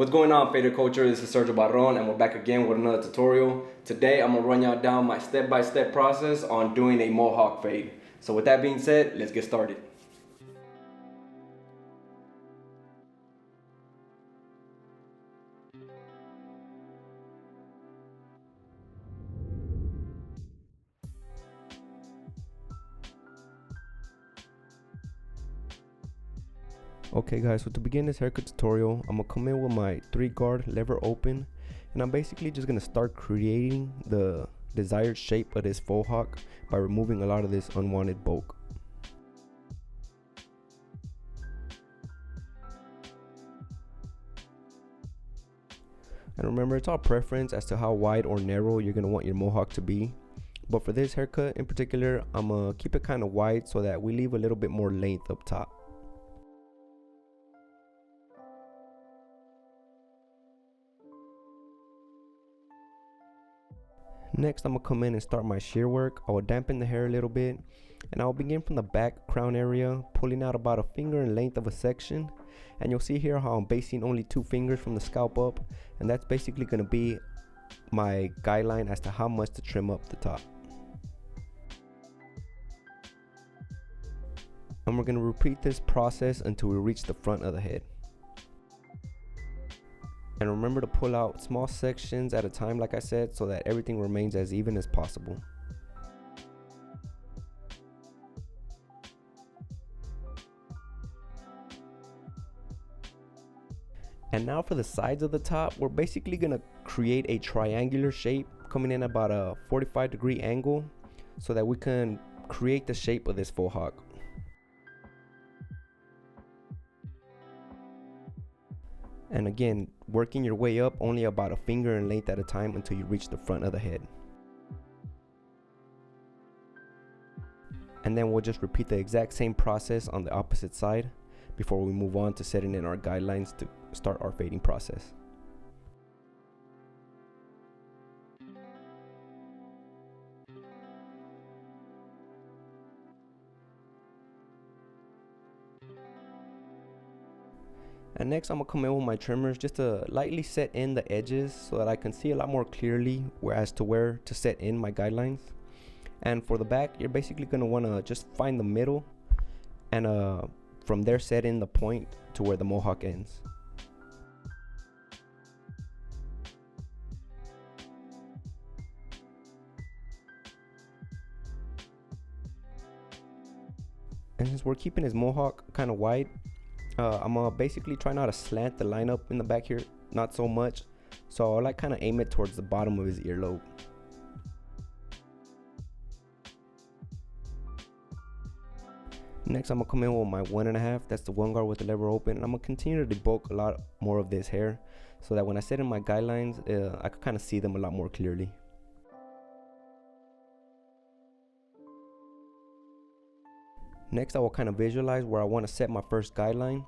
What's going on, Faded Culture? This is Sergio Barron, and we're back again with another tutorial. Today, I'm gonna run y'all down my step-by-step process on doing a Mohawk fade. So with that being said, let's get started. Okay guys, so to begin this haircut tutorial, I'm gonna come in with my 3-guard lever open, and I'm basically just gonna start creating the desired shape of this faux hawk by removing a lot of this unwanted bulk. And remember, it's all preference as to how wide or narrow you're gonna want your mohawk to be. But for this haircut in particular, I'm gonna keep it kind of wide so that we leave a little bit more length up top. Next, I'm gonna come in and start my shear work. I will dampen the hair a little bit, and I'll begin from the back crown area, pulling out about a finger in length of a section. And you'll see here how I'm basing only 2 fingers from the scalp up, and that's basically gonna be my guideline as to how much to trim up the top. And we're gonna repeat this process until we reach the front of the head. And remember to pull out small sections at a time, like I said, so that everything remains as even as possible. And now for the sides of the top, we're basically gonna create a triangular shape coming in about a 45-degree angle so that we can create the shape of this faux hawk. And again, working your way up only about a finger in length at a time until you reach the front of the head. And then we'll just repeat the exact same process on the opposite side before we move on to setting in our guidelines to start our fading process. And next, I'm gonna come in with my trimmers just to lightly set in the edges so that I can see a lot more clearly as to where to set in my guidelines. And for the back, you're basically gonna wanna just find the middle and from there set in the point to where the mohawk ends. And since we're keeping his mohawk kind of wide, I'm gonna basically try not to slant the line up in the back here, not so much. So I like kind of aim it towards the bottom of his earlobe. Next, I'm gonna come in with my 1.5. That's the 1 guard with the lever open, and I'm gonna continue to debulk a lot more of this hair so that when I set in my guidelines, I can kind of see them a lot more clearly. Next, I will kind of visualize where I want to set my first guideline,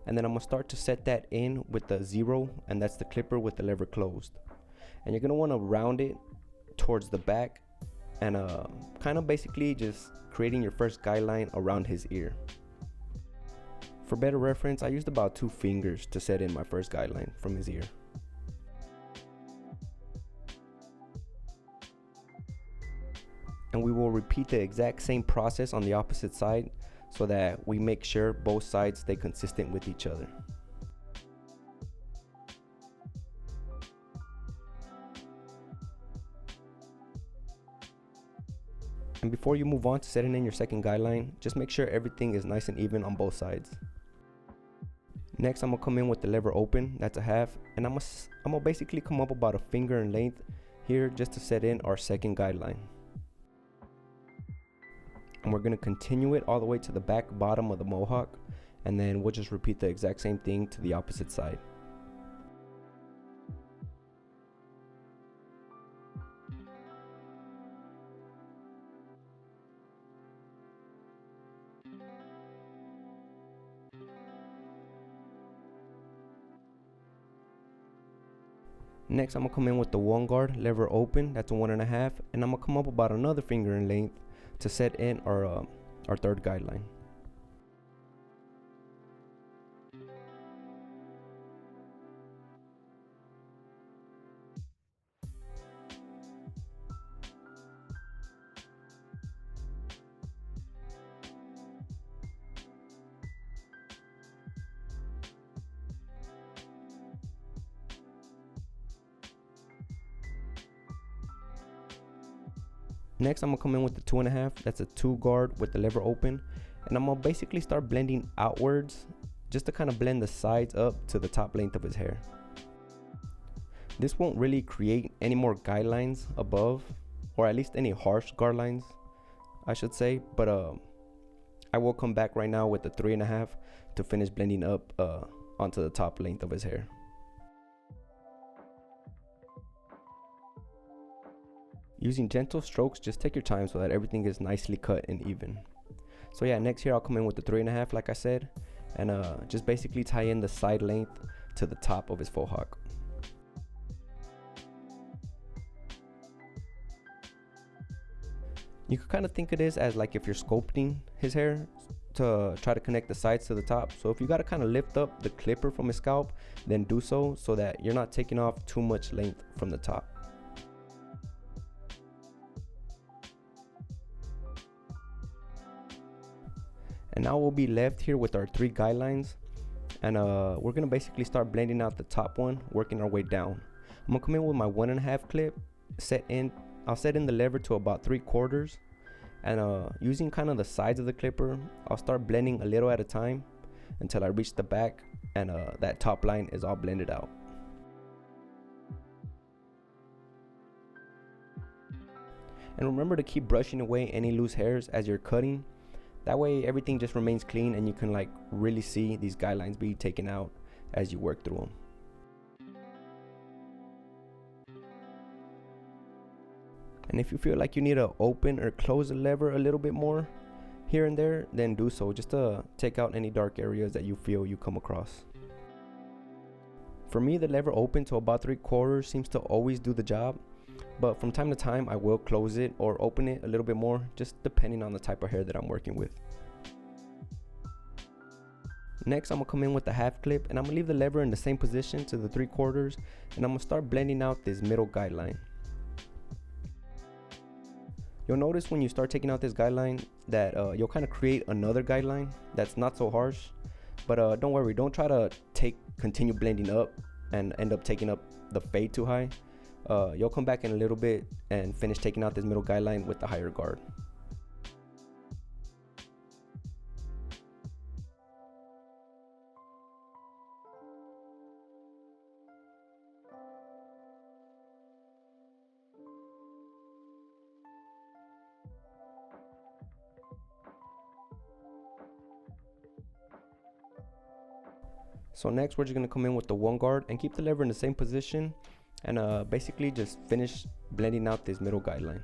and then I'm going to start to set that in with the 0, and that's the clipper with the lever closed. And you're going to want to round it towards the back and kind of basically just creating your first guideline around his ear. For better reference, I used about 2 fingers to set in my first guideline from his ear. And we will repeat the exact same process on the opposite side so that we make sure both sides stay consistent with each other. And before you move on to setting in your second guideline, just make sure everything is nice and even on both sides. Next, I'm gonna come in with the lever open, that's a 1/2, and I'm gonna basically come up about a finger in length here just to set in our second guideline. And we're going to continue it all the way to the back bottom of the mohawk, and then we'll just repeat the exact same thing to the opposite side. Next, I'm going to come in with the 1 guard lever open, that's a 1.5, and I'm going to come up about another finger in length to set in our third guideline. Next, I'm gonna come in with the 2.5. That's a 2 guard with the lever open, and I'm gonna basically start blending outwards just to kind of blend the sides up to the top length of his hair. This won't really create any more guidelines above, or at least any harsh guard lines, I should say, but I will come back right now with the 3.5 to finish blending up onto the top length of his hair. Using gentle strokes, just take your time so that everything is nicely cut and even. So yeah, next here I'll come in with the 3.5 like I said, and just basically tie in the side length to the top of his faux hawk. You could kind of think of this as like if you're sculpting his hair to try to connect the sides to the top. So if you got to kind of lift up the clipper from his scalp, then do so that you're not taking off too much length from the top. And now we'll be left here with our 3 guidelines, and we're gonna basically start blending out the top one, working our way down. I'm gonna come in with my 1.5 clip, I'll set in the lever to about 3/4, and using kind of the sides of the clipper, I'll start blending a little at a time until I reach the back and that top line is all blended out. And remember to keep brushing away any loose hairs as you're cutting. That way everything just remains clean and you can like really see these guidelines be taken out as you work through them. And if you feel like you need to open or close the lever a little bit more here and there, then do so, just to take out any dark areas that you feel you come across. For me, the lever open to about 3/4 seems to always do the job, but from time to time I will close it or open it a little bit more, just depending on the type of hair that I'm working with. Next, I'm gonna come in with the 1/2 clip, and I'm gonna leave the lever in the same position to the 3/4, and I'm gonna start blending out this middle guideline. You'll notice when you start taking out this guideline that you'll kind of create another guideline that's not so harsh, but don't worry, don't try to continue blending up and end up taking up the fade too high. You'll come back in a little bit and finish taking out this middle guideline with the higher guard. So next we're just going to come in with the 1 guard and keep the lever in the same position, and basically just finish blending out this middle guideline.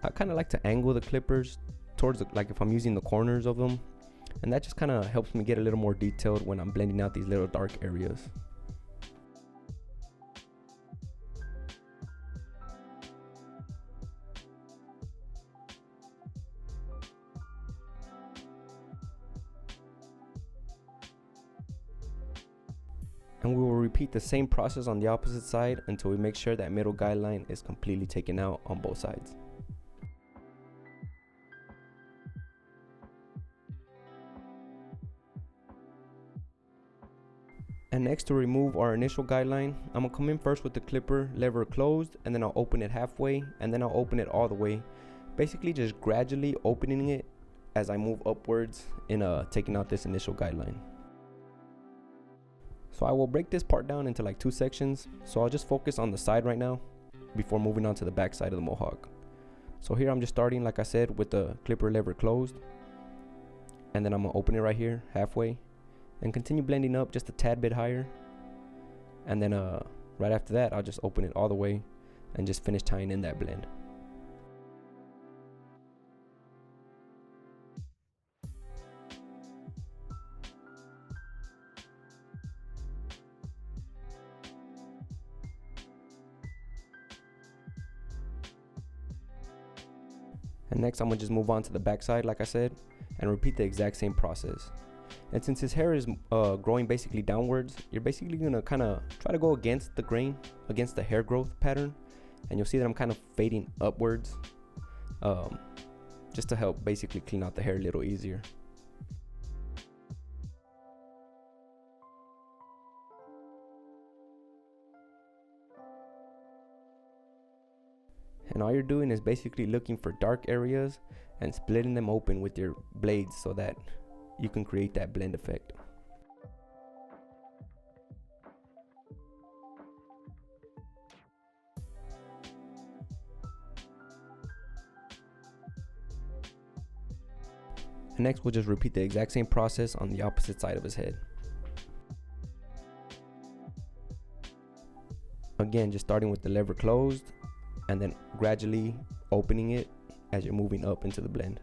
I kind of like to angle the clippers towards like if I'm using the corners of them, and that just kind of helps me get a little more detailed when I'm blending out these little dark areas. And we will repeat the same process on the opposite side until we make sure that middle guideline is completely taken out on both sides. And next, to remove our initial guideline, I'm gonna come in first with the clipper lever closed, and then I'll open it halfway, and then I'll open it all the way, basically just gradually opening it as I move upwards in taking out this initial guideline. So I will break this part down into like 2 sections, so I'll just focus on the side right now before moving on to the back side of the mohawk. So here I'm just starting, like I said, with the clipper lever closed, and then I'm gonna open it right here halfway and continue blending up just a tad bit higher, and then right after that I'll just open it all the way and just finish tying in that blend. And next I'm gonna just move on to the back side, like I said, and repeat the exact same process. And since his hair is growing basically downwards, you're basically gonna kind of try to go against the grain, against the hair growth pattern, and you'll see that I'm kind of fading upwards, just to help basically clean out the hair a little easier. And all you're doing is basically looking for dark areas and splitting them open with your blades so that you can create that blend effect. And next we'll just repeat the exact same process on the opposite side of his head. Again, just starting with the lever closed and then gradually opening it as you're moving up into the blend.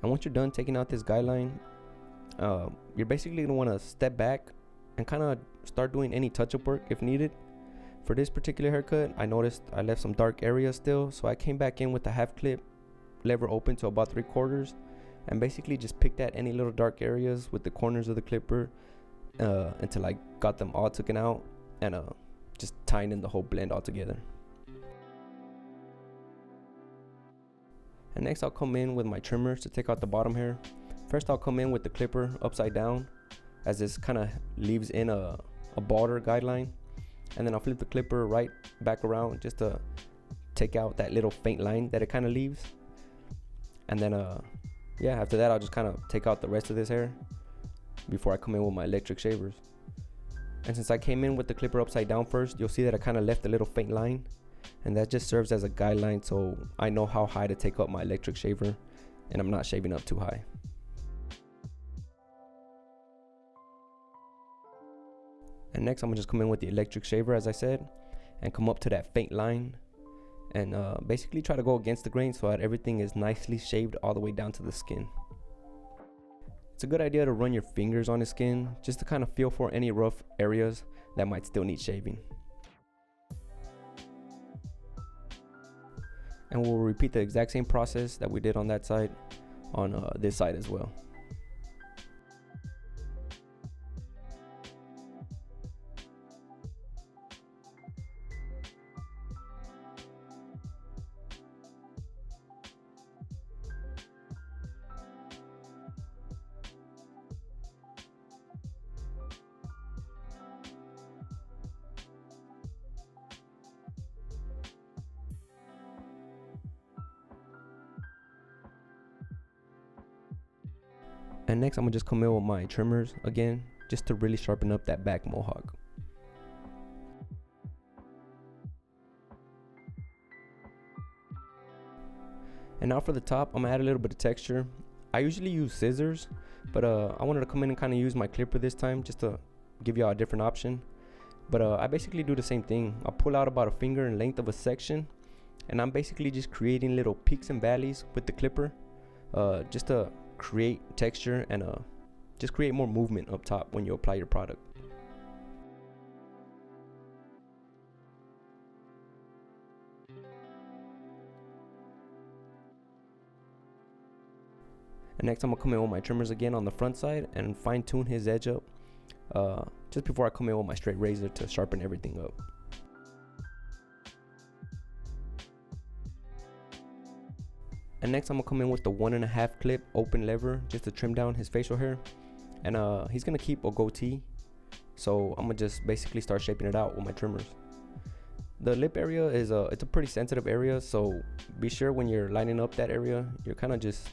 And once you're done taking out this guideline, you're basically going to want to step back and kind of start doing any touch-up work if needed. For this particular haircut, I noticed I left some dark areas still, so I came back in with the half clip lever open to about 3/4 and basically just picked at any little dark areas with the corners of the clipper until I got them all taken out and just tying in the whole blend all together. And next I'll come in with my trimmers to take out the bottom hair. First I'll come in with the clipper upside down, as this kind of leaves in a border guideline, and then I'll flip the clipper right back around just to take out that little faint line that it kind of leaves. And then yeah, after that I'll just kind of take out the rest of this hair before I come in with my electric shavers. And since I came in with the clipper upside down first, you'll see that I kind of left a little faint line, and that just serves as a guideline so I know how high to take up my electric shaver and I'm not shaving up too high. And next I'm gonna just come in with the electric shaver, as I said, and come up to that faint line and basically try to go against the grain so that everything is nicely shaved all the way down to the skin. It's a good idea to run your fingers on the skin just to kind of feel for any rough areas that might still need shaving. And we'll repeat the exact same process that we did on that side on this side as well. And next I'm gonna just come in with my trimmers again, just to really sharpen up that back mohawk. And now for the top, I'm gonna add a little bit of texture. I usually use scissors, but I wanted to come in and kind of use my clipper this time just to give y'all a different option. But I basically do the same thing. I'll pull out about a finger in length of a section, and I'm basically just creating little peaks and valleys with the clipper, just to create texture and just create more movement up top when you apply your product. And next I'm gonna come in with my trimmers again on the front side and fine tune his edge up just before I come in with my straight razor to sharpen everything up. And next I'm gonna come in with the 1.5 clip open lever just to trim down his facial hair. And he's gonna keep a goatee, so I'm gonna just basically start shaping it out with my trimmers. The lip area is it's a pretty sensitive area, so be sure when you're lining up that area, you're kind of just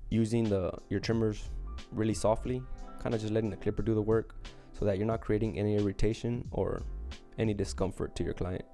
using your trimmers really softly, kind of just letting the clipper do the work so that you're not creating any irritation or any discomfort to your client.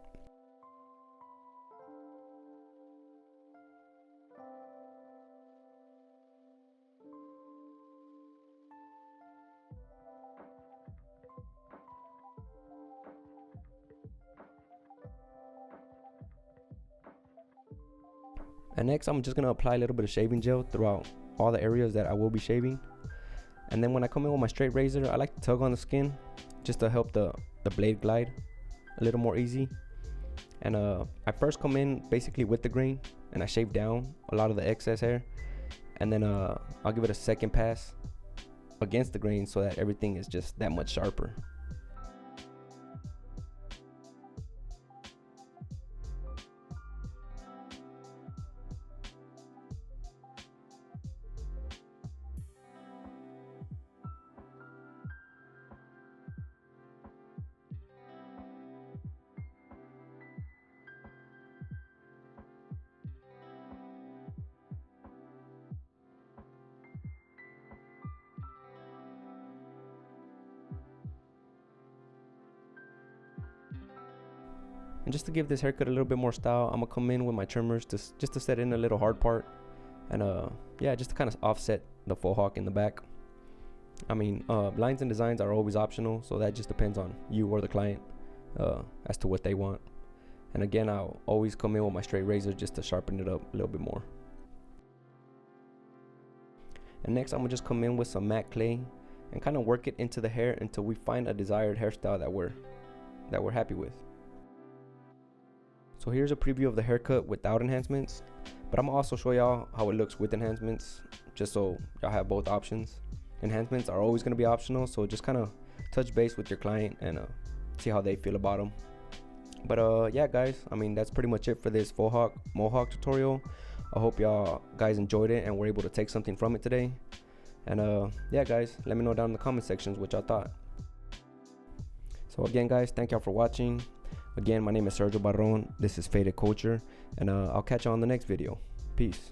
And next I'm just going to apply a little bit of shaving gel throughout all the areas that I will be shaving. And then when I come in with my straight razor, I like to tug on the skin just to help the blade glide a little more easy. And I first come in basically with the grain, and I shave down a lot of the excess hair, and then I'll give it a second pass against the grain so that everything is just that much sharper. And just to give this haircut a little bit more style, I'm gonna come in with my trimmers just to set in a little hard part, and yeah, just to kind of offset the faux hawk in the back. I mean, lines and designs are always optional, so that just depends on you or the client as to what they want. And again, I'll always come in with my straight razor just to sharpen it up a little bit more. And next, I'm gonna just come in with some matte clay and kind of work it into the hair until we find a desired hairstyle that we're happy with. So here's a preview of the haircut without enhancements, but I'm gonna also show y'all how it looks with enhancements, just so y'all have both options. Enhancements are always gonna be optional, so just kind of touch base with your client and see how they feel about them. But yeah, guys, I mean, that's pretty much it for this faux hawk Mohawk tutorial. I hope y'all guys enjoyed it and were able to take something from it today. And yeah, guys, let me know down in the comment sections what y'all thought. So again, guys, thank y'all for watching. Again, my name is Sergio Barron. This is Faded Culture, and I'll catch you on the next video. Peace.